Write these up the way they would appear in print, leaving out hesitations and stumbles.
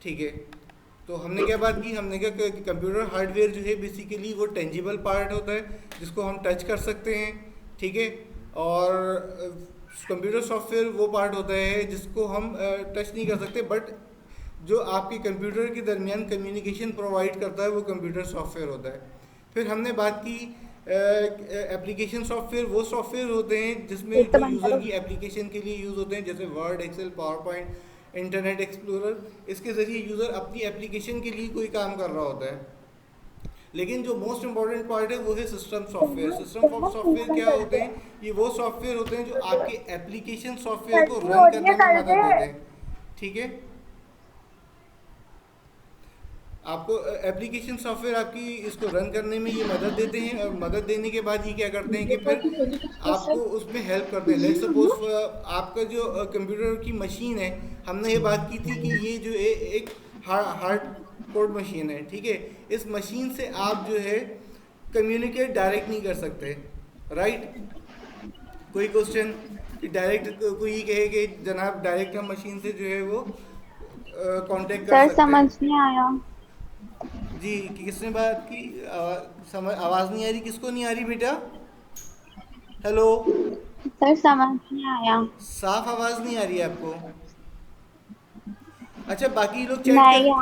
ठीक है। तो हमने क्या बात की, हमने क्या कि कंप्यूटर हार्डवेयर जो है बेसिकली वो टेंजिबल पार्ट होता है जिसको हम टच कर सकते हैं, ठीक है। और कंप्यूटर सॉफ्टवेयर वो पार्ट होता है जिसको हम टच नहीं कर सकते, बट जो आपके कंप्यूटर के दरमियान कम्युनिकेशन प्रोवाइड करता है वो कंप्यूटर सॉफ्टवेयर होता है। फिर हमने बात की एप्लीकेशन सॉफ्टवेयर, वो सॉफ्टवेयर होते हैं जिसमें एक तो जो बंद यूज़र करो। की एप्लीकेशन के लिए यूज़ होते हैं, जैसे Word, Excel, PowerPoint, Internet Explorer. इसके ज़रिए यूज़र अपनी एप्लीकेशन के लिए कोई काम कर रहा होता है। लेकिन जो मोस्ट इंपॉर्टेंट पार्ट है वो है सिस्टम सॉफ्टवेयर। सिस्टम सॉफ्टवेयर क्या होते हैं? ये वो सॉफ्टवेयर होते हैं जो आपके एप्लीकेशन सॉफ्टवेयर को गलती हो रन रही है, करने में कर दे। मदद देते हैं, ठीक है। आपको एप्लीकेशन सॉफ्टवेयर आपकी इसको रन करने में ये मदद देते हैं, और मदद देने के बाद ये क्या करते हैं कि फिर आपको उसमें हेल्प करते हैं। लेट्स सपोज आपका जो कंप्यूटर की मशीन है, हमने ये बात की थी कि ये जो है एक हार्ड कोड मशीन है, ठीक है। इस मशीन से आप जो है कम्युनिकेट डायरेक्ट नहीं कर सकते, राइट। कोई क्वेश्चन कि डायरेक्ट कोई कहे कि जनाब डायरेक्ट हम मशीन से जो है वो कांटेक्ट कर सर सकते समझ हैं। नहीं आया। जी, किसने बात की? समझ आवाज़ नहीं आ रही? किसको नहीं आ रही बेटा? हेलो? सर समझ नहीं आया। साफ आवाज़ नहीं आ रही है आपको? अच्छा, बाकी लोग चैट कर, नहीं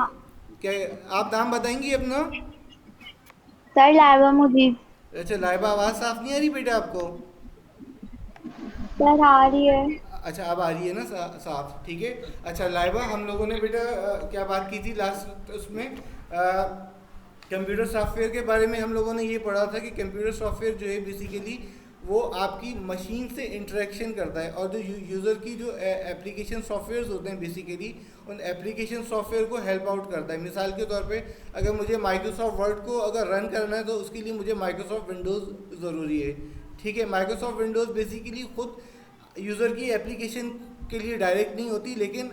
क्या आप नाम बताएंगी अपना? सर, लाइबा मुझे। अच्छा लाइबा, आवाज़ साफ नहीं आ रही बेटा आपको? सर आ रही है। अच्छा अब आ रही है ना साफ, ठीक है। अच्छा लाइबा, हम लोगों ने बेटा क्या बात की थी लास्ट उसमें? कंप्यूटर सॉफ्टवेयर के बारे में हम लोगों ने ये पढ़ा था कि कंप्यूटर सॉफ्टवेयर जो है बेसिकली वो आपकी मशीन से इंटरेक्शन करता है, और जो यूज़र की जो एप्लीकेशन सॉफ्टवेयर्स होते हैं बेसिकली उन एप्लीकेशन सॉफ्टवेयर को हेल्प आउट करता है। मिसाल के तौर पे अगर मुझे माइक्रोसॉफ्ट वर्ड को अगर रन करना है तो उसके लिए मुझे माइक्रोसॉफ्ट विंडोज़ ज़रूरी है, ठीक है। माइक्रोसॉफ्ट विंडोज़ बेसिकली खुद यूज़र की एप्लीकेशन के लिए डायरेक्ट नहीं होती, लेकिन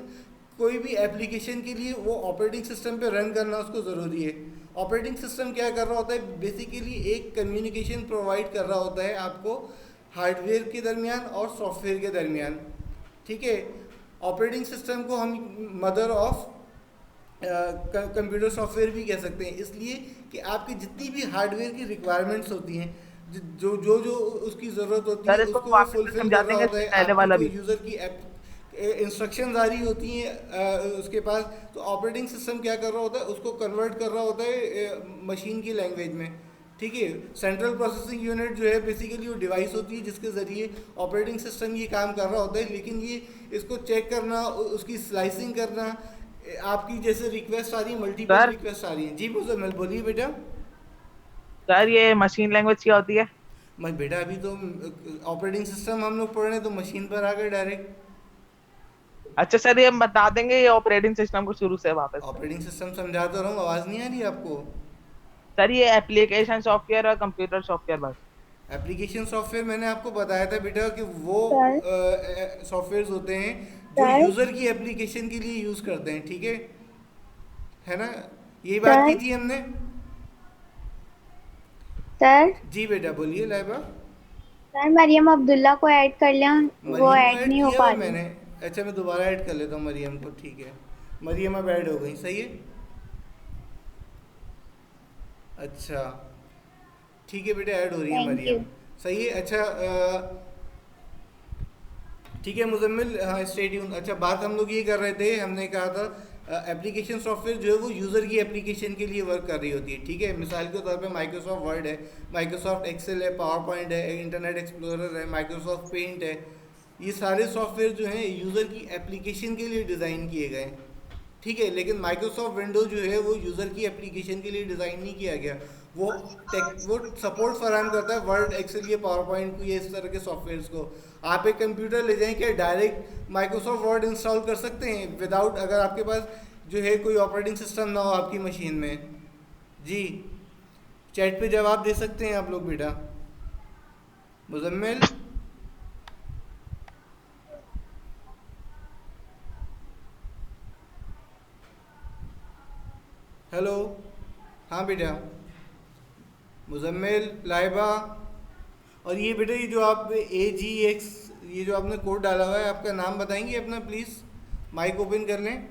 कोई भी एप्लीकेशन के लिए वो ऑपरेटिंग सिस्टम पे रन करना उसको ज़रूरी है। ऑपरेटिंग सिस्टम क्या कर रहा होता है? बेसिकली एक कम्युनिकेशन प्रोवाइड कर रहा होता है आपको हार्डवेयर के दरमियान और सॉफ्टवेयर के दरमियान, ठीक है। ऑपरेटिंग सिस्टम को हम मदर ऑफ कंप्यूटर सॉफ्टवेयर भी कह सकते हैं, इसलिए कि आपकी जितनी भी हार्डवेयर की रिक्वायरमेंट्स होती हैं, जो उसकी ज़रूरत होती है सर इसको उसको वो वापस से फुलफ़िल समझा कर रहा देंगे होता है। पहले आपकी वाला कोई भी। यूज़र की इंस्ट्रक्शंस आ रही होती हैं उसके पास, तो ऑपरेटिंग सिस्टम क्या कर रहा होता है? उसको कन्वर्ट कर रहा होता है मशीन की लैंग्वेज में, ठीक है। सेंट्रल प्रोसेसिंग यूनिट जो है बेसिकली वो डिवाइस होती है जिसके ज़रिए ऑपरेटिंग सिस्टम ये काम कर रहा होता है, लेकिन ये इसको चेक करना, उसकी स्लाइसिंग करना, आपकी जैसे रिक्वेस्ट आ रही है, मल्टीपल सर रिक्वेस्ट आ रही हैं। जी मुजम्मिल बोलिए बेटा। सर ये मशीन लैंग्वेज क्या होती है? मैं बेटा अभी तो ऑपरेटिंग सिस्टम हम लोग पढ़ रहे हैं तो मशीन पर आ गए डायरेक्ट। अच्छा सर ये बता देंगे ये ऑपरेटिंग सिस्टम को शुरू से वापस से। ऑपरेटिंग सिस्टम समझा तो रहा हूँ, आवाज़ नहीं आ रही आपको? सर ये एप्लीकेशन सॉफ्टवेयर और कंप्यूटर सॉफ्टवेयर बस। एप्लीकेशन सॉफ्टवेयर मैंने आपको बताया था बेटा कि वो सर। सॉफ्टवेयर्स होते हैं जो सर। यूज़र की एप्लीकेशन के लिए यूज़ करते हैं, ठीक है ना? यही बात की सर। थी हमने। सर। जी बेटा बोलिए लाइबा। सर मरियम अब्दुल्ला को ऐड कर लें, वो मरियम को ऐड ऐड नहीं हो किया पा हुआ रही। मैंने। अच्छा मैं दोबारा ऐड कर लेता हूँ मरियम को, ठीक है। मरियम अब ऐड हो गई, सही है। अच्छा ठीक है बेटा, ऐड हो रही है थैंक यू। मरियम, सही है। अच्छा ठीक है मुजम्मिल, हाँ स्टे ट्यून। अच्छा बात हम लोग ये कर रहे थे, हमने कहा था एप्लीकेशन सॉफ्टवेयर जो है वो यूज़र की एप्लीकेशन के लिए वर्क कर रही होती है, ठीक है। मिसाल के तौर पे माइक्रोसॉफ्ट वर्ड है, माइक्रोसॉफ्ट एक्सेल है, पावर पॉइंट है, इंटरनेट एक्सप्लोरर है, माइक्रोसॉफ्ट पेंट है। ये सारे सॉफ्टवेयर जो हैं यूज़र की एप्लीकेशन के लिए डिज़ाइन किए गए हैं, ठीक है। लेकिन माइक्रोसॉफ्ट विंडोज जो है वो यूज़र की एप्लीकेशन के लिए डिज़ाइन नहीं किया गया। वो वो सपोर्ट फराहम करता है वर्ड, एक्सेल, ये पावर पॉइंट को, ये इस तरह के सॉफ्टवेयर्स को। आप एक कंप्यूटर ले जाएं, क्या डायरेक्ट माइक्रोसॉफ्ट वर्ड इंस्टॉल कर सकते हैं विदाउट, अगर आपके पास जो है कोई ऑपरेटिंग सिस्टम ना हो आपकी मशीन में? जी चैट पे जवाब दे सकते हैं आप लोग बेटा। मुजम्मिल, हेलो? हाँ बेटा, मुजम्मिल, लाइबा। और ये बेटा ये जो आप AGX, ये जो आपने कोड डाला हुआ है, आपका नाम बताएंगे अपना प्लीज़? माइक ओपन कर लें।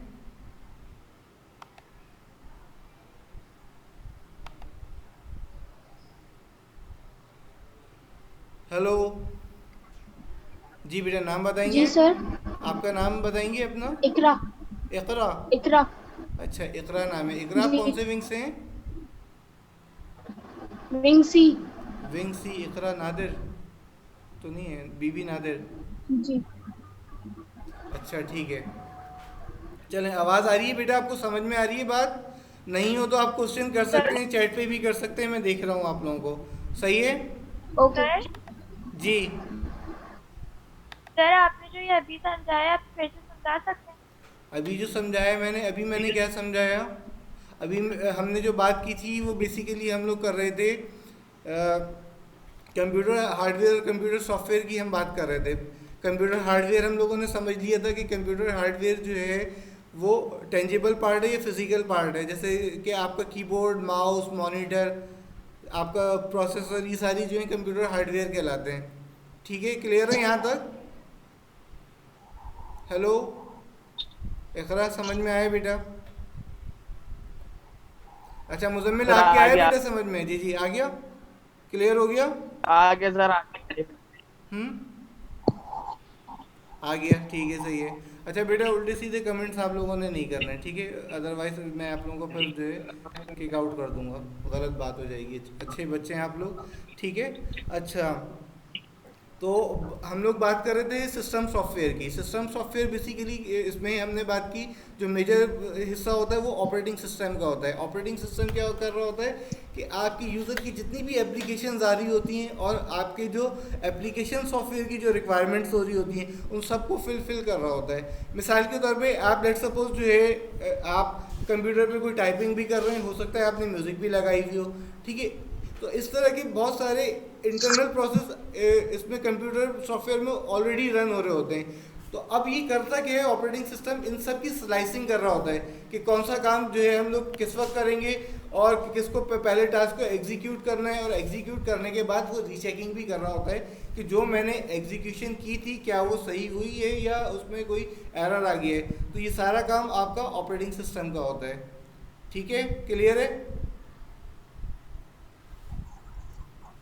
हेलो। जी बेटा, नाम बताएंगे? जी सर। आपका नाम बताएंगे अपना? इकरा। इकरा। इकरा। अच्छा, इकरा नाम है। इकरा, आप जी। कौन से विंग से हैं? विंग सी। विंग सी। इकरा नादिर तो नहीं है? बीबी नादिर। जी। अच्छा ठीक है। चलें, आवाज़ आ रही है बेटा? आपको समझ में आ रही है बात? नहीं हो तो आप क्वेश्चन कर सर सकते हैं, चैट पे भी कर सकते हैं, मैं देख रहा हूँ आप लोगों को। सही है? ओके। सर जी। सर आपने जो ये अभी समझाया आप फिर से समझा सकते हैं? अभी जो समझाया मैंने, अभी मैंने क्या समझाया? अभी हमने जो बात की थी वो बेसिकली हम लोग कर रहे थे कंप्यूटर हार्डवेयर और कंप्यूटर सॉफ्टवेयर की हम बात कर रहे थे। कंप्यूटर हार्डवेयर हम लोगों ने समझ लिया था कि कंप्यूटर हार्डवेयर जो है वो टेंजिबल पार्ट है या फिजिकल पार्ट है, जैसे कि आपका कीबोर्ड, माउस, मॉनिटर, आपका प्रोसेसर, ये सारी जो है कंप्यूटर हार्डवेयर कहलाते हैं। ठीक है, क्लियर है यहाँ तक? हेलो इकरा, समझ में आया बेटा? अच्छा मुजम्मिल, सर आपके आ आया गया बेटा समझ में? जी जी, आ गया, क्लियर हो गया? आ गया सर आ गया। हम्म, आ गया, ठीक है, सही है। अच्छा बेटा, उल्टे सीधे कमेंट्स आप लोगों ने नहीं करने, ठीक है? अदरवाइज मैं आप लोगों को फिर जो है किक आउट कर दूंगा, गलत बात हो जाएगी। अच्छे बच्चे हैं आप लोग, ठीक है? अच्छा, तो हम लोग बात कर रहे थे सिस्टम सॉफ्टवेयर की। सिस्टम सॉफ्टवेयर बेसिकली इसमें हमने बात की, जो मेजर हिस्सा होता है वो ऑपरेटिंग सिस्टम का होता है। ऑपरेटिंग सिस्टम क्या कर रहा होता है कि आपकी यूज़र की जितनी भी एप्लीकेशंस आ रही होती हैं और आपके जो एप्लीकेशन सॉफ्टवेयर की जो रिक्वायरमेंट्स हो रही होती हैं उन सबको फिल कर रहा होता है। मिसाल के तौर पे आप लेट सपोज जो है आप कंप्यूटर पे कोई टाइपिंग भी कर रहे हैं, हो सकता है आपने म्यूज़िक भी लगाई हुई हो, ठीक है? तो इस तरह के बहुत सारे इंटरनल प्रोसेस इसमें कंप्यूटर सॉफ्टवेयर में ऑलरेडी रन हो रहे होते हैं। तो अब ये करता क्या है, ऑपरेटिंग सिस्टम इन सब की स्लाइसिंग कर रहा होता है कि कौन सा काम जो है हम लोग किस वक्त करेंगे और किसको पहले टास्क को एग्जीक्यूट करना है, और एग्जीक्यूट करने के बाद वो रीचेकिंग भी कर रहा होता है कि जो मैंने एग्जीक्यूशन की थी क्या वो सही हुई है या उसमें कोई एरर आ गया है। तो ये सारा काम आपका ऑपरेटिंग सिस्टम का होता है, ठीक है? क्लियर है?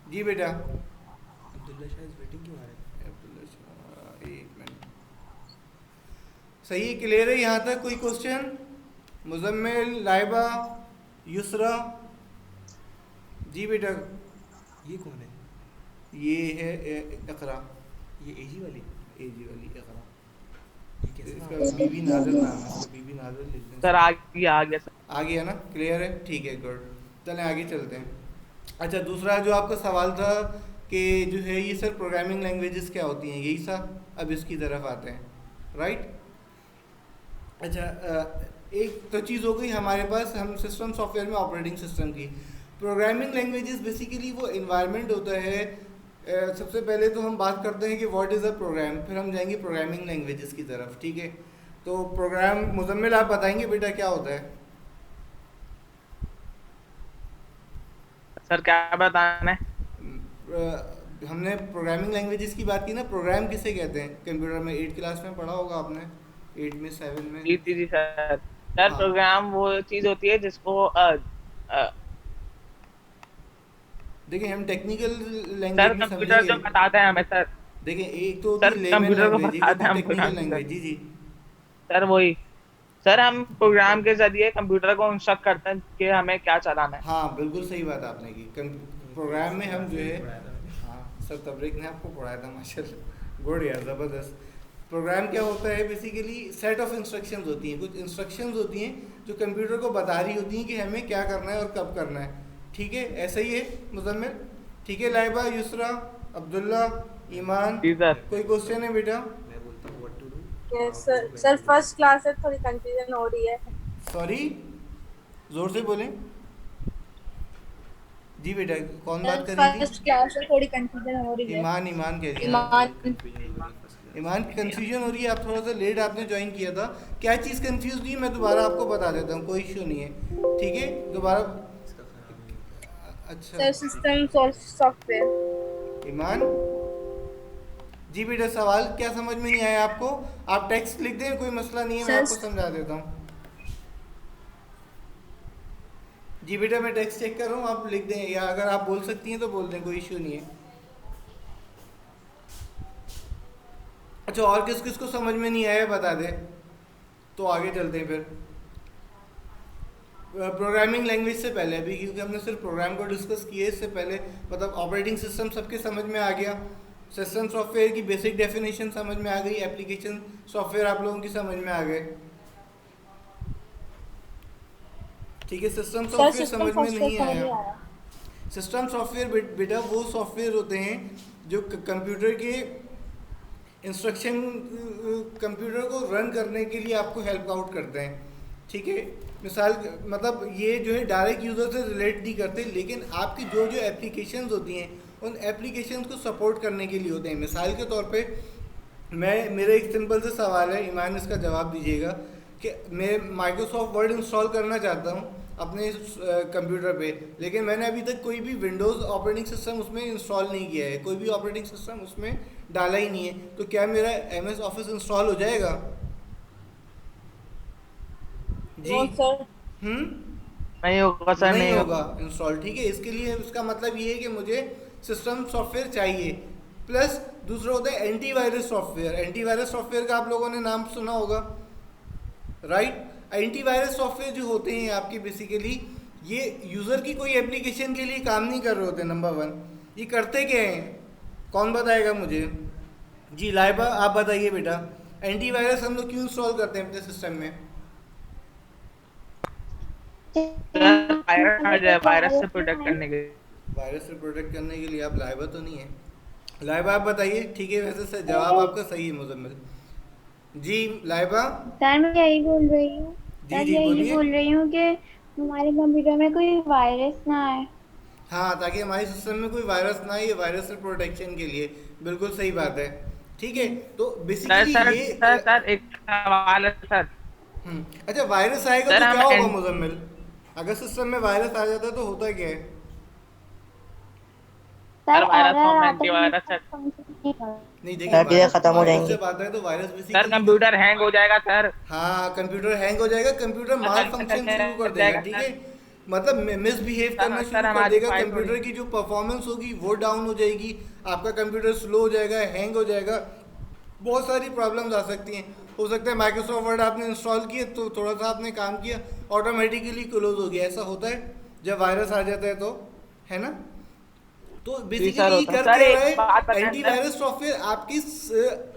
जी बेटा। अब्दुल्ला शाह वेटिंग क्यों आ रहे हैं? अब्दुल्ला शाह, एक मिनट। सही, क्लियर है यहाँ तक? कोई क्वेश्चन? मुजम्मिल, लाइबा, युसरा? जी बेटा। ये कौन है? ये है इकरा। ये एजी वाली? एजी वाली इकरा। ये कैसे नाम इसका है इसका? बीबी नाजर नाम है, इसका बीबी नाजर लिख दें। सर आ गया सर। आ गया ना? क्लियर है, ठीक है, गुड। चलें आगे चलते हैं। अच्छा, दूसरा जो आपका सवाल था कि जो है ये सर प्रोग्रामिंग लैंग्वेजेस क्या होती हैं, यही सा? अब इसकी तरफ आते हैं, राइट? अच्छा, एक तो चीज़ हो गई हमारे पास हम सिस्टम सॉफ्टवेयर में ऑपरेटिंग सिस्टम की। प्रोग्रामिंग लैंग्वेजेस बेसिकली वो इन्वायरमेंट होता है। सबसे पहले तो हम बात करते हैं कि व्हाट इज़ अ प्रोग्राम, फिर हम जाएंगे प्रोग्रामिंग लैंग्वेजेस की तरफ, ठीक है? तो प्रोग्राम, मुजम्मिल आप बताएंगे बेटा क्या होता है? सर क्या बताना है? हमने प्रोग्रामिंग लैंग्वेजेस की बात की ना, प्रोग्राम किसे कहते हैं? कंप्यूटर में 8 क्लास में पढ़ा होगा आपने, 8 में, 7 में। जी जी जी सर। सर हाँ, प्रोग्राम वो चीज होती है जिसको देखिए हम टेक्निकल सर लैंग्वेज में कंप्यूटर समझेंगे। जो बताते हैं हमें सर। देखिए एक तो होती सर है लेमन कंप्यूटर को लैंग्वेज, एक बताते होती हैं है हम टेक्निकल प्रोग्राम सर। लैंग्वेज। जी जी। सर वही। सर हम प्रोग्राम के जरिए कंप्यूटर को इंस्ट्रक्ट करते हैं कि हमें क्या चलाना है। हाँ बिल्कुल सही बात आपने की। प्रोग्राम में हम जो है, पढ़ाया था मैंने। हाँ सर तबरीक ने आपको पढ़ाया था, माशाल्लाह, गुड यार, ज़बरदस्त। प्रोग्राम क्या होता है? बेसिकली सेट ऑफ इंस्ट्रक्शंस होती हैं, कुछ इंस्ट्रक्शंस होती हैं जो कंप्यूटर को बता रही होती हैं कि हमें क्या करना है और कब करना है, ठीक है? ऐसा ही है मुजम्मिल, ठीक है? लाइबा, युसरा, अब्दुल्ला, ईमान, जी सर। कोई क्वेश्चन है बेटा? मैं बोलता हूँ what to do. Yes sir. Sir first class से थोड़ी कंफ्यूजन हो रही है। सॉरी, ज़ोर से बोलें। जी बेटा, कौन सर बात कर रही फर्स्ट थी? क्लास से थोड़ी कंफ्यूजन हो रही है। ईमान, ईमान कह रही है ना? ईमान। कंफ्यूजन हो रही है फर्स्ट क्लास। ईमान की कन्फ्यूजन हो रही है, आप थोड़ा सा लेट आपने ज्वाइन किया था। क्या चीज़ कंफ्यूज हुई मैं दोबारा आपको बता देता हूँ, कोई इशू नहीं है, ठीक है? दोबारा। इसका खराब है। अच्छा सर सिस्टम सॉफ्टवेयर। ईमान जी बेटा, सवाल क्या समझ में नहीं आया आपको? आप टेक्स्ट लिख दें, कोई मसला नहीं है, मैं सर आपको समझा देता हूँ। जी बेटा, मैं टेक्स्ट चेक कर रहा हूँ, आप लिख दें, या अगर आप बोल सकती हैं तो बोल दें, कोई इशू नहीं है। अच्छा, और किस किस को समझ में नहीं आया बता दे, तो आगे चलते हैं फिर प्रोग्रामिंग लैंग्वेज से पहले अभी, क्योंकि हमने सिर्फ प्रोग्राम को डिस्कस किए, इससे पहले मतलब ऑपरेटिंग सिस्टम सबके समझ में आ गया, सिस्टम सॉफ्टवेयर की बेसिक डेफिनेशन समझ में आ गई, एप्लीकेशन सॉफ्टवेयर आप लोगों की समझ में आ गए। ठीक है, सिस्टम सर सॉफ्टवेयर सिस्टम समझ में सॉफ्टवेयर नहीं समझ नहीं आया। आया। सिस्टम सॉफ्टवेयर बेटा वो सॉफ्टवेयर होते हैं जो कंप्यूटर के इंस्ट्रक्शन, कंप्यूटर को रन करने के लिए आपको हेल्प आउट करते हैं। ठीक है, मिसाल मतलब ये जो है डायरेक्ट यूज़र से रिलेट नहीं करते, लेकिन आपकी जो जो एप्लीकेशंस होती हैं उन एप्लीकेशंस को सपोर्ट करने के लिए होते हैं। मिसाल के तौर पे मेरा एक सिंपल सा सवाल है, ईमान इसका जवाब दीजिएगा कि मैं माइक्रोसॉफ्ट वर्ड इंस्टॉल करना चाहता हूँ अपने कंप्यूटर पे, लेकिन मैंने अभी तक कोई भी विंडोज़ ऑपरेटिंग सिस्टम उसमें इंस्टॉल नहीं किया है, कोई भी ऑपरेटिंग सिस्टम उसमें डाला ही नहीं है, तो क्या मेरा MS ऑफिस इंस्टॉल हो जाएगा? जी नो सर। नहीं होगा सर, नहीं नहीं होगा इंस्टॉल। ठीक है, इसके लिए उसका मतलब ये है कि मुझे सिस्टम सॉफ्टवेयर चाहिए, प्लस दूसरा होता है एंटीवायरस सॉफ्टवेयर। एंटीवायरस सॉफ्टवेयर का आप लोगों ने नाम सुना होगा, राइट? एंटीवायरस सॉफ्टवेयर जो होते हैं आपके बेसिकली ये यूज़र की कोई एप्लीकेशन के लिए काम नहीं कर रहे होते। नंबर वन, ये करते क्या हैं, कौन बताएगा मुझे? जी लाइबा आप बताइए बेटा, एंटीवायरस हम लोग क्यों इंस्टॉल करते हैं अपने सिस्टम में? वायरस से प्रोटेक्ट करने के लिए। वायरस से प्रोटेक्ट करने के लिए। आप लाइबा तो नहीं है, लाइबा आप बताइए। ठीक है, वैसे जवाब आपका सही है मुजम्मिल जी। लाइबा सर मैं यही बोल रही हूँ, जी सर जी यही बोलिए। बोल रही हूँ कि हमारे कंप्यूटर में कोई वायरस ना आए। हाँ, ताकि हमारे सिस्टम में कोई वायरस ना आए, ये वायरस से प्रोटेक्शन के लिए। बिल्कुल सही बात है। ठीक है, तो बेसिकली ये सर एक सवाल है सर। अच्छा, वायरस आएगा सर, तो क्या हम होगा मुजम्मिल? अगर सिस्टम में वायरस आ जाता है तो होता क्या है? सर वायरस error फॉर्म आता है, एंटीवायरस सर। नहीं देखिए, चीजें खत्म हो वायरस जाएंगी। जब आता है तो virus sir basically computer hang हो जाएगा सर। हाँ, कंप्यूटर हैंग हो जाएगा, कंप्यूटर माल फंक्शन शुरू कर देगा। ठीक है, मतलब मिसबिहेव करना सर, शुरू कर हमारी देगा, फाइल कंप्यूटर की जो परफॉर्मेंस होगी वो डाउन हो जाएगी, आपका कंप्यूटर स्लो हो जाएगा, हैंग हो जाएगा, बहुत सारी प्रॉब्लम्स आ सकती हैं। हो सकता है माइक्रोसॉफ्ट वर्ड आपने इंस्टॉल किया तो थोड़ा सा आपने काम किया, ऑटोमेटिकली क्लोज हो गया। ऐसा होता है जब वायरस आ जाता है तो, है ना? तो बेसिकली कर क्या रहा है, एंटीवायरस सॉफ्टवेयर आपकी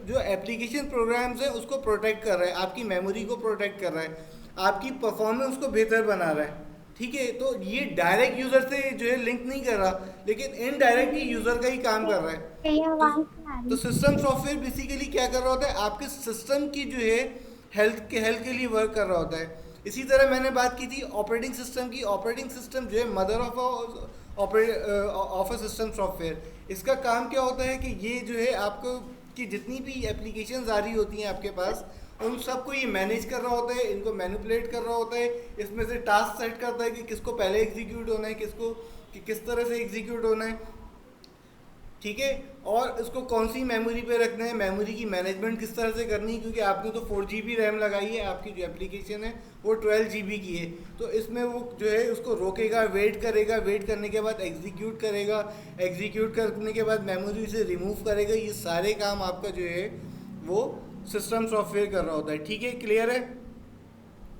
जो एप्लीकेशन प्रोग्राम्स हैं उसको प्रोटेक्ट कर रहा है, आपकी मेमोरी को प्रोटेक्ट कर रहा है, आपकी परफॉर्मेंस को बेहतर बना रहा है। ठीक है, तो ये डायरेक्ट यूजर से जो है लिंक नहीं कर रहा, लेकिन इनडायरेक्टली यूजर का ही काम कर रहा है। ये आवाज नहीं आ तो रही। सिस्टम सॉफ्टवेयर बेसिकली क्या कर रहा होता है, आपके सिस्टम की जो है हेल्थ के लिए वर्क कर रहा होता है। इसी तरह मैंने बात की थी ऑपरेटिंग सिस्टम की। ऑपरेटिंग सिस्टम जो है mother of a system software. इसका काम क्या होता है कि ये जो है आपको की जितनी भी एप्लीकेशंस आ रही होती हैं आपके पास, उन सबको ये मैनेज कर रहा होता है, इनको मैनिपुलेट कर रहा होता है, इसमें से टास्क सेट करता है कि किसको पहले एग्जीक्यूट होना है, किसको किस तरह से एग्जीक्यूट होना है। ठीक है, और इसको कौन सी मेमोरी पे रखना है, मेमोरी की मैनेजमेंट किस तरह से करनी है, क्योंकि आपने तो 4 GB रैम लगाई है, आपकी जो एप्लीकेशन है वो 12 GB की है, तो इसमें वो जो है उसको रोकेगा, वेट करेगा, वेट करने के बाद एग्जीक्यूट करेगा, एग्जीक्यूट करने के बाद मेमोरी से रिमूव करेगा। ये सारे काम आपका जो है वो सिस्टम सॉफ्टवेयर कर रहा होता है। ठीक है, क्लियर है?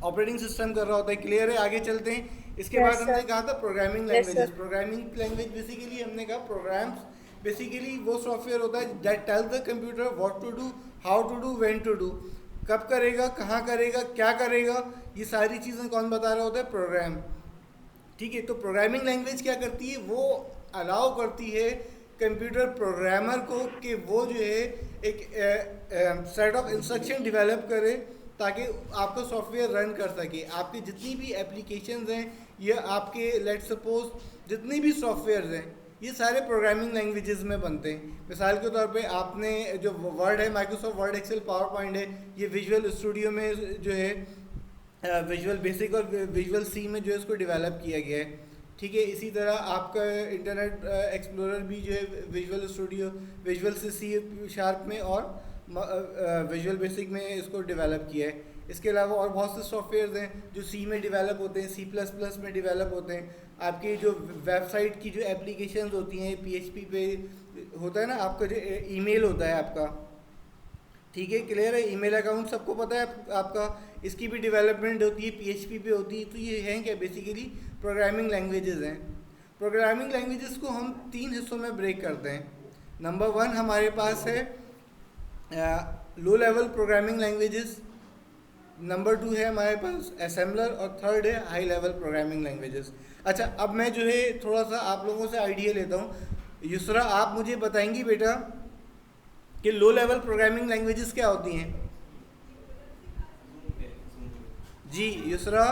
ऑपरेटिंग सिस्टम कर रहा होता है, क्लियर है? आगे चलते हैं। इसके Yes, बाद हमने sir. कहा था programming Yes, languages. sir. Programming language basically हमने कहा प्रोग्राम्स बेसिकली वो सॉफ्टवेयर होता है that tells the computer what to do, how to do, when to do. कब करेगा, कहाँ करेगा, क्या करेगा, ये सारी चीज़ें कौन बता रहा होता है? प्रोग्राम। ठीक है, तो प्रोग्रामिंग लैंग्वेज क्या करती है, वो अलाउ करती है कंप्यूटर प्रोग्रामर को कि वो जो है एक सेट ऑफ इंस्ट्रक्शन डेवलप करे ताकि आपका सॉफ्टवेयर रन कर सके। आपकी जितनी भी एप्लीकेशंस हैं या आपके लेट सपोज जितनी भी सॉफ्टवेयर हैं, ये सारे प्रोग्रामिंग लैंग्वेजेस में बनते हैं। मिसाल के तौर पे आपने जो वर्ड है, Microsoft Word, Excel, PowerPoint है, ये विजुअल स्टूडियो में जो है विजुअल बेसिक और विजुअल सी में जो है इसको डेवलप किया गया है। ठीक है, इसी तरह आपका इंटरनेट एक्सप्लोरर भी जो है विजुअल स्टूडियो, विजुअल से सी शार्प में और विजुअल बेसिक में इसको डेवलप किया है। इसके अलावा और बहुत से सॉफ्टवेयर हैं जो सी में डेवलप होते हैं, C++ में डेवलप होते हैं। आपकी जो वेबसाइट की जो एप्लीकेशंस होती हैं PHP पे होता है ना, आपका जो ईमेल होता है आपका, ठीक है, क्लियर है। ईमेल अकाउंट सबको पता है आपका, इसकी भी डेवलपमेंट होती है, पीएचपी पे होती है। तो ये हैं क्या, बेसिकली प्रोग्रामिंग लैंग्वेजेस हैं। प्रोग्रामिंग लैंग्वेजेस को हम 3 हिस्सों में ब्रेक करते हैं। नंबर 1 हमारे पास है low level programming languages, number 2 है हमारे पास असेंबलर, और थर्ड है हाई लेवल प्रोग्रामिंग लैंग्वेजेस। अच्छा, अब मैं जो है थोड़ा सा आप लोगों से आइडिया लेता हूँ। युसरा, आप मुझे बताएंगी बेटा कि लो लेवल प्रोग्रामिंग लैंग्वेजेस क्या होती हैं? जी युसरा,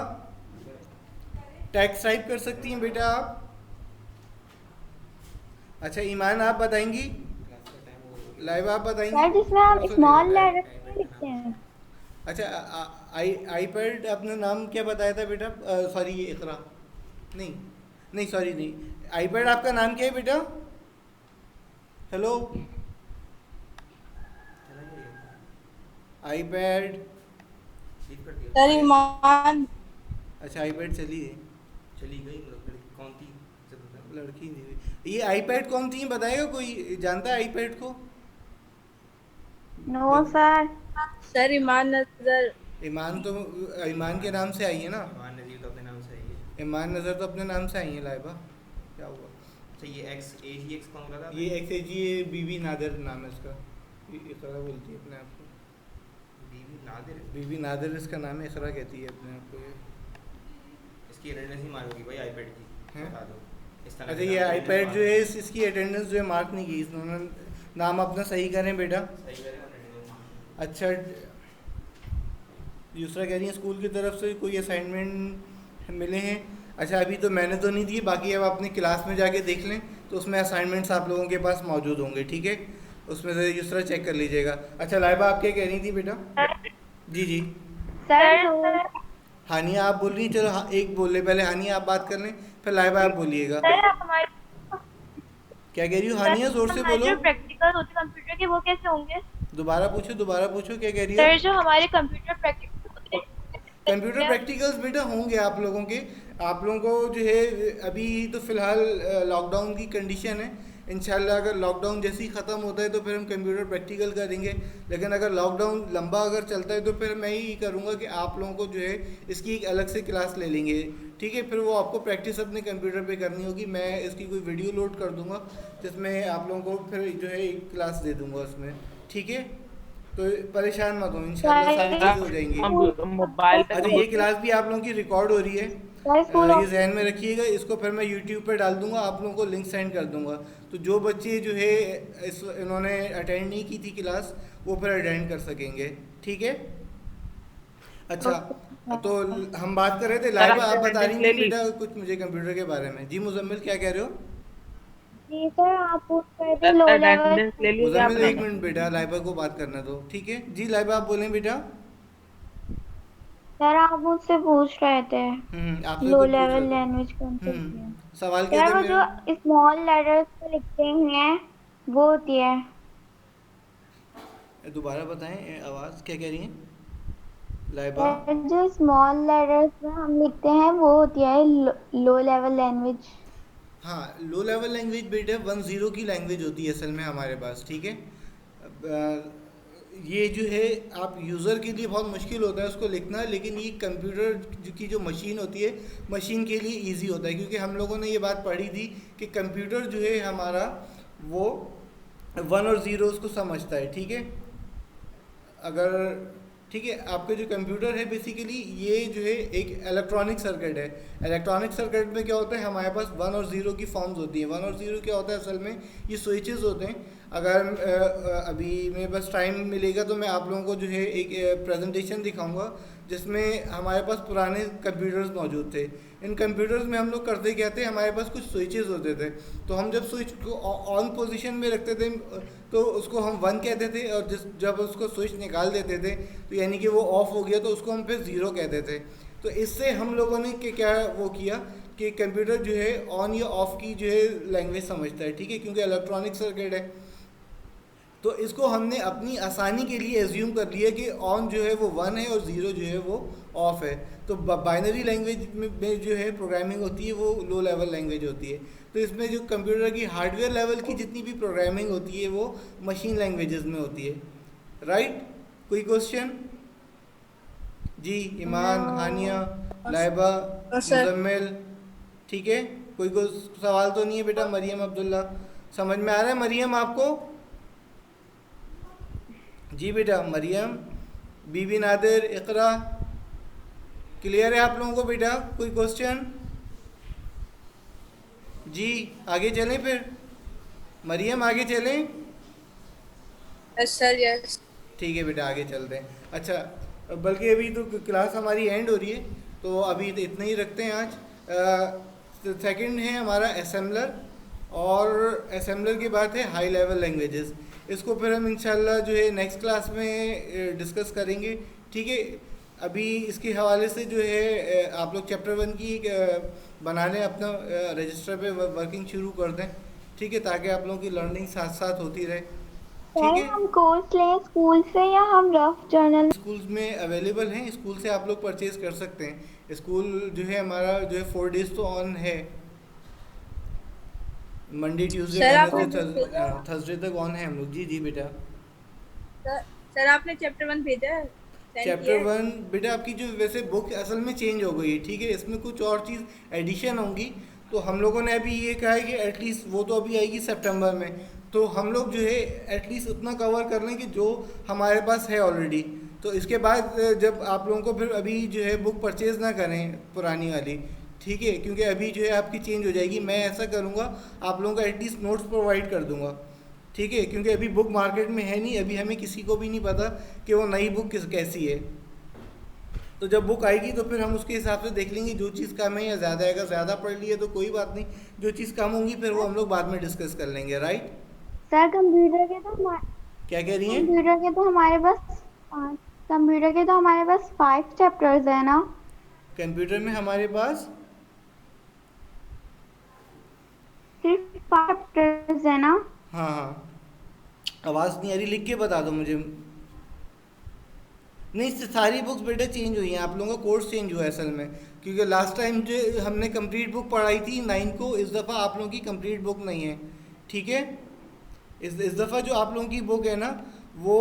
टेक्स्ट टाइप कर सकती हैं बेटा आप? अच्छा, ईमान आप बताएंगी? लाइव आप बताएंगी? सर जिसमें हम स्मॉल लेटर में लिखते हैं। अच्छा, आईपैड अपना नाम क्या बताया था बेटा? सॉरी इकरा, नहीं सॉरी नहीं, आईपैड आपका नाम क्या है बेटा? Hello iPad. लीव कर दिया। सर ईमान। अच्छा, आईपैड चली है, चली गई, लड़की कौन थी से बता। लड़की नहीं हुई। ये आईपैड कौन थी बताएगा कोई? जानता है आईपैड को? No sir. सर ईमान नजर। ईमान तो ईमान के नाम से आई है ना। ईमान नज़ीर तो अपने नाम से आई है। ईमान नज़र तो अपने नाम से आई है। लाइबा क्या हुआ? अच्छा, ये एक्स एजी एक्स कौन बोला था? ये एक्सएजी बीबी नादिर नाम है इसका। इकरा बोलती है अपने आप को, बीवी नादिर। बीबी नादिर इसका नाम है, इकरा कहती है अपने आप को ये। इसकी अटेंडेंस ही मारोगी भाई आईपैड की, हैं? बता दो इस तरह अच्छा, से ये आप आईपैड attendance जो है इसकी अटेंडेंस जो है मार्क नहीं की इन्होंने। नाम अपना सही करें बेटा। सही करें attendance। अच्छा, दूसरा कह रही है स्कूल की तरफ से कोई असाइनमेंट मिले हैं। अच्छा, अभी तो मैंने तो नहीं दिए, बाकी अब अपनी क्लास में जाके देख लें तो उसमें असाइनमेंट्स आप लोगों के पास मौजूद होंगे। ठीक है, उसमें से दूसरा चेक कर लीजिएगा। अच्छा लाइबा, आप क्या कह रही थी बेटा? जी जी सर हानिया आप बोल रही हैं? चलो एक बोल ले, पहले हानिया आप बात कर लें, फिर लाइबा आप बोलिएगा। सर हमारे क्या कह रही हो हानिया? जोर से हमारे बोलो। जो प्रैक्टिकल होते कंप्यूटर के वो कैसे होंगे? दोबारा पूछो, क्या कह रही हो? सर जो हमारे कंप्यूटर प्रैक्टिकल होते हैं कंप्यूटर प्रैक्टिकल्स बेटा होंगे आप लोगों के। आप लोगों को जो है अभी तो फ़िलहाल लॉकडाउन की कंडीशन है। इंशाल्लाह अगर लॉकडाउन जैसे ही ख़त्म होता है तो फिर हम कंप्यूटर प्रैक्टिकल करेंगे। लेकिन अगर लॉकडाउन लंबा अगर चलता है तो फिर मैं ही करूँगा कि आप लोगों को जो है इसकी एक अलग से क्लास ले लेंगे। ठीक है, फिर वो आपको प्रैक्टिस अपने कंप्यूटर पे करनी होगी। मैं इसकी कोई वीडियो लोड कर दूँगा जिसमें आप लोगों को फिर जो है एक क्लास दे दूँगा उसमें। ठीक है, तो परेशान मत हो, इंशाल्लाह सारी चीज़ें हो जाएंगी। हम मोबाइल पे अच्छा, ये क्लास भी आप लोगों की रिकॉर्ड हो रही है, ये जहन में रखिएगा। इसको फिर मैं यूट्यूब पर डाल दूंगा, आप लोगों को लिंक सेंड कर दूंगा। तो जो बच्चे जो है इन्होंने अटेंड नहीं की थी क्लास, वो फिर अटेंड कर सकेंगे। ठीक है, अच्छा तो हम बात कर रहे थे, लाइबा आप बता रही थी बेटा कुछ मुझे कंप्यूटर के बारे में। जी मुजम्मिल क्या कह रहे हो? जी सर, आप पूछ रहे थे लो लेवल। अटेंडेंस ले ली क्या मुजम्मिल एक आपने? मिनट बेटा, लाइबा को बात करना दो। ठीक है जी, लाइबा आप बोलें बेटा। सर आप मुझसे पूछ रहे थे आपसे लो कुछ पूछ लेवल रहा था। लैंग्वेज कौन सी होती है। सवाल क्या सर था वो जो मेरा? स्मॉल लेटर्स पे लिखते हैं वो होती है। दोबारा बताएं, आवाज़ क्या कह रही हैं लाइबा? सर जो स्मॉल लेटर्स में हम लिखते हैं वो होती है लो लेवल लैंग्वेज। हाँ, लो लेवल लैंग्वेज बेटा 1-0 की लैंग्वेज होती है असल में हमारे पास। ठीक है, ये जो है आप यूज़र के लिए बहुत मुश्किल होता है उसको लिखना, लेकिन ये कंप्यूटर की जो मशीन होती है, मशीन के लिए इजी होता है। क्योंकि हम लोगों ने ये बात पढ़ी थी कि कंप्यूटर जो है हमारा वो 1 और 0 उसको समझता है। ठीक है, अगर ठीक है, आपके जो कंप्यूटर है बेसिकली ये जो है एक इलेक्ट्रॉनिक सर्किट है। इलेक्ट्रॉनिक सर्किट में क्या होता है, हमारे पास 1 और 0 की फॉर्म्स होती हैं। 1 और 0 क्या होता है असल में, ये स्विचेस होते हैं। अगर अभी मेरे पास टाइम मिलेगा तो मैं आप लोगों को जो है एक प्रेजेंटेशन दिखाऊंगा जिसमें हमारे पास पुराने कंप्यूटर्स मौजूद थे। इन कंप्यूटर्स में हम लोग करते क्या थे, हमारे पास कुछ स्विचेस होते थे। तो हम जब स्विच को ऑन पोजीशन में रखते थे तो उसको हम 1 कहते थे, और जब उसको स्विच निकाल देते थे तो यानी कि वो ऑफ हो गया तो उसको हम फिर 0 कहते थे। तो इससे हम लोगों ने क्या वो किया कि कंप्यूटर जो है ऑन या ऑफ की जो है लैंग्वेज समझता है। ठीक है, क्योंकि इलेक्ट्रॉनिक सर्किट है। तो इसको हमने अपनी आसानी के लिए एज्यूम कर लिया कि ऑन जो है वो 1 है और 0 जो है वो ऑफ है। तो बाइनरी लैंग्वेज में जो है प्रोग्रामिंग होती है वो लो लेवल लैंग्वेज होती है। तो इसमें जो कंप्यूटर की हार्डवेयर लेवल की जितनी भी प्रोग्रामिंग होती है वो मशीन लैंग्वेजेस में होती है। राइट? कोई क्वेश्चन? जी, ईमान, हानिया, लाइबा, सर। मुजम्मिल, ठीक है, कोई सवाल तो नहीं है बेटा? मरियम अब्दुल्ला, समझ में आ रहा है मरियम आपको? जी बेटा, मरियम, बीबी नादिर, इकरा, क्लियर है आप लोगों को बेटा? कोई क्वेश्चन? जी, आगे चलें फिर? मरियम आगे चलें? Yes sir, yes. ठीक है बेटा, आगे चलते हैं। अच्छा, बल्कि अभी तो क्लास हमारी एंड हो रही है, तो अभी तो इतना ही रखते हैं आज। सेकंड है हमारा असेंबलर, और असेंबलर के बाद है हाई लेवल लैंग्वेजेस। इसको फिर हम इंशाल्लाह जो है नेक्स्ट क्लास में डिस्कस करेंगे, ठीक है? अभी इसके हवाले से जो है आप लोग चैप्टर 1 की बनाने अपना रजिस्टर पे वर्किंग शुरू कर दें, ठीक है, ताकि आप लोगों की लर्निंग साथ साथ होती रहे, ठीक सर है? हम कोर्स लें स्कूल से या हम रफ जर्नल? स्कूल्स में अवेलेबल हैं, स्कूल से आप लोग परचेज कर सकते हैं। स्कूल जो है हमारा जो है 4 डेज तो ऑन है, मंडे, ट्यूसडे, सर, आप थर्सडे तक ऑन है हम लोग। जी जी बेटा। सर आपने चैप्टर 1 भेजा है? Send चैप्टर किया है? 1 बेटा आपकी जो वैसे बुक असल में चेंज हो गई है, ठीक है, इसमें कुछ और चीज़ एडिशन होंगी, तो हम लोगों ने अभी ये कहा है कि एटलीस्ट वो तो अभी आएगी सितंबर में, तो हम लोग जो है एटलीस्ट उतना कवर कर लें कि जो हमारे पास है ऑलरेडी। तो इसके बाद जब आप लोगों को फिर अभी जो है बुक परचेज़ ना करें पुरानी वाली, ठीक है, क्योंकि अभी जो है आपकी चेंज हो जाएगी। मैं ऐसा करूँगा, आप लोगों को एटलीस्ट नोट्स प्रोवाइड कर दूँगा, ठीक है, क्योंकि अभी बुक मार्केट में है नहीं, अभी हमें किसी को भी नहीं पता कि वो नई बुक कैसी है। तो जब बुक आएगी तो फिर हम उसके हिसाब से देख लेंगे, जो चीज़ कम है या ज़्यादा है। अगर ज़्यादा पढ़ ली है तो कोई बात नहीं, जो चीज़ कम होंगी फिर वो हम लोग बाद में डिस्कस कर लेंगे, राइट? सर क्या कह रही हैं? कंप्यूटर के तो हमारे पास 5 चैप्टर्स है ना? कंप्यूटर में हमारे पास सिर्फ 5 चैप्टर्स है ना? हाँ हाँ, आवाज़ नहीं आ रही, लिख के बता दो मुझे। नहीं, सारी बुक्स बेटा चेंज हुई हैं, आप लोगों का कोर्स चेंज हुआ है असल में, क्योंकि लास्ट टाइम जो हमने कंप्लीट बुक पढ़ाई थी 9 को, इस दफ़ा आप लोगों की कंप्लीट बुक नहीं है, ठीक है? इस दफ़ा जो आप लोगों की बुक है ना वो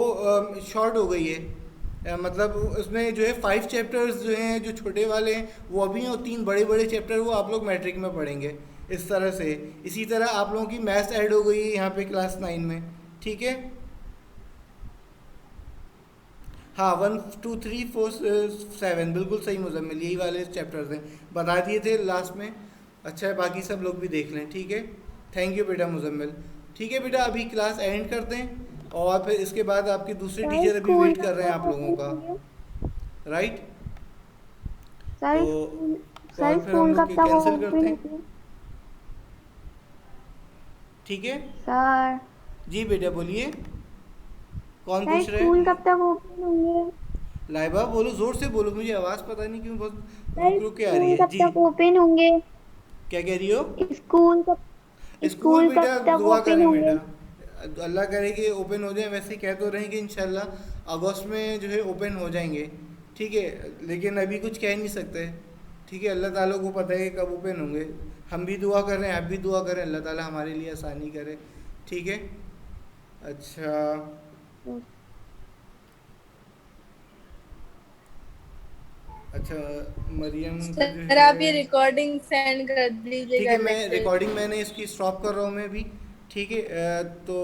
शॉर्ट हो गई है, मतलब उसमें जो है 5 चैप्टर्स जो हैं, जो छोटे वाले हैं वो अभी हैं, और 3 बड़े बड़े चैप्टर वो आप लोग मैट्रिक में पढ़ेंगे, इस तरह से। इसी तरह आप लोगों की मैथ्स ऐड हो गई है यहाँ पे क्लास 9 में, ठीक है? हाँ, 1 2 3 4 7 बिल्कुल सही मुजम्मिल, यही वाले चैप्टर्स हैं, बता दिए थे लास्ट में। अच्छा है, बाकी सब लोग भी देख लें, ठीक है? थैंक यू बेटा मुजम्मिल। ठीक है बेटा, अभी क्लास एंड करते हैं, और फिर इसके बाद आपके दूसरे टीचर अभी वेट कर रहे हैं आप लोगों का, राइट? सर तो सर फिर हम स्कूल लोग कब तक कैंसिल ओपन करते हैं, होगी? ठीक है? सर जी बेटा बोलिए, कौन सर पूछ रहे स्कूल हैं? कब तक ओपन होंगे? लाइबा बोलो, जोर से बोलो, मुझे आवाज़ पता नहीं क्यों बहुत सर रुक रुक के आ रही स्कूल है। कब जी, तक ओपन होंगे? क्या कह रही हो? स्कूल कब स्कूल बेटा कब तक दुआ ओपन करें होंगे? बेटा, अल्लाह करे कि ओपन हो जाए। वैसे कह तो रहे हैं कि इंशाल्लाह अगस्त में जो है ओपन हो जाएंगे, ठीक है, लेकिन अभी कुछ कह नहीं सकते, ठीक है? अल्लाह ताला को पता है कब ओपन होंगे। हम भी दुआ कर रहे हैं, आप भी दुआ करें, अल्लाह ताला हमारे लिए आसानी करे, ठीक है? अच्छा, अच्छा मरियम का जो सर आप ये है, रिकॉर्डिंग सेंड कर ठीक दीजिएगा। है, मैं रिकॉर्डिंग मैंने इसकी स्टॉप कर रहा हूँ मैं भी, ठीक है? तो